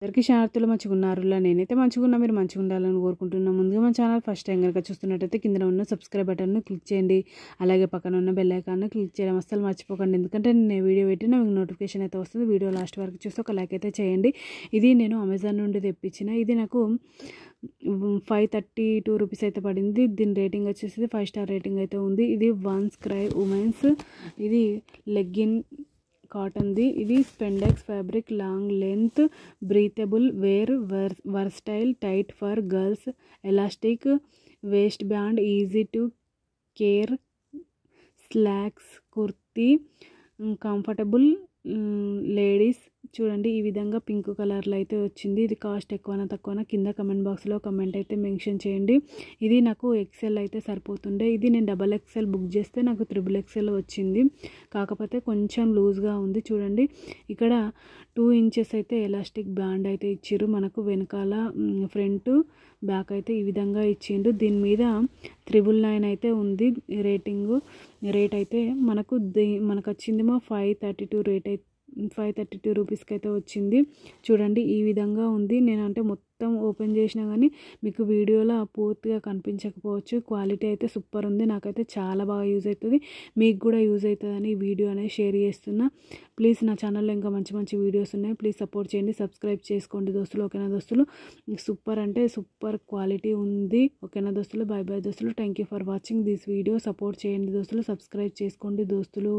అందరికీ శాంతులు మంచిగున్నారులా నేనైతే మంచిగున్నా మీరు మంచిగా ఉండాలని కోరుకుంటున్నాను. ముందుగా మన ఛానల్ ఫస్ట్ టైం కనుక చూస్తున్నట్టయితే కింద ఉన్న సబ్స్క్రైబ్ బటన్ను క్లిక్ చేయండి. అలాగే పక్కన ఉన్న బెల్ ఐకాన్ను క్లిక్ చేయడం అస్సలు మర్చిపోకండి. ఎందుకంటే నేను వీడియో పెట్టినా మీకు నోటిఫికేషన్ అయితే వస్తుంది. వీడియో లాస్ట్ వరకు చూస్తే ఒక లైక్ అయితే చేయండి. ఇది నేను అమెజాన్ నుండి తెప్పించిన. ఇది నాకు 532 రూపీస్ అయితే పడింది. దీని రేటింగ్ వచ్చేసి 5 స్టార్ రేటింగ్ అయితే ఉంది. ఇది వన్స్ క్రై ఉమెన్స్, ఇది లెగ్గిన్ కాటన్ది. ఇది spandex fabric, long length, breathable wear, versatile, tight for girls, elastic waist band, easy to care, slacks kurti, comfortable ladies. చూడండి ఈ విధంగా పింక్ కలర్లో అయితే వచ్చింది. ఇది కాస్ట్ ఎక్కువనా తక్కువనా కింద కమెంట్ బాక్స్లో కమెంట్ అయితే మెన్షన్ చేయండి. ఇది నాకు ఎక్సెల్ అయితే సరిపోతుండే. ఇది నేను XXL బుక్ చేస్తే నాకు XXL వచ్చింది. కాకపోతే కొంచెం లూజ్గా ఉంది. చూడండి ఇక్కడ 2 ఇంచెస్ అయితే ఎలాస్టిక్ బ్యాండ్ అయితే ఇచ్చిర్రు. మనకు వెనకాల ఫ్రంట్ బ్యాక్ అయితే ఈ విధంగా ఇచ్చిండు. దీని మీద 999 అయితే ఉంది రేట్ అయితే. మనకు వచ్చిందేమో 532 రూపీస్కి అయితే వచ్చింది. చూడండి ఈ విధంగా ఉంది. నేనంటే మొత్తం ఓపెన్ చేసినా కానీ మీకు వీడియోలో పూర్తిగా కనిపించకపోవచ్చు. క్వాలిటీ అయితే సూపర్ ఉంది. నాకైతే చాలా బాగా యూజ్ అవుతుంది. మీకు కూడా యూజ్ అవుతుందని ఈ వీడియో అనేది షేర్ చేస్తున్నా. ప్లీజ్ నా ఛానల్లో ఇంకా మంచి మంచి వీడియోస్ ఉన్నాయి. ప్లీజ్ సపోర్ట్ చేయండి, సబ్స్క్రైబ్ చేసుకోండి దోస్తులు. ఓకేనా దోస్తులు, సూపర్ అంటే సూపర్ క్వాలిటీ ఉంది. ఓకేనా దోస్తులు, బై బై దోస్తులు. Thank you for watching this video. Support చేయండి దోస్తులు, సబ్స్క్రైబ్ చేసుకోండి దోస్తులు.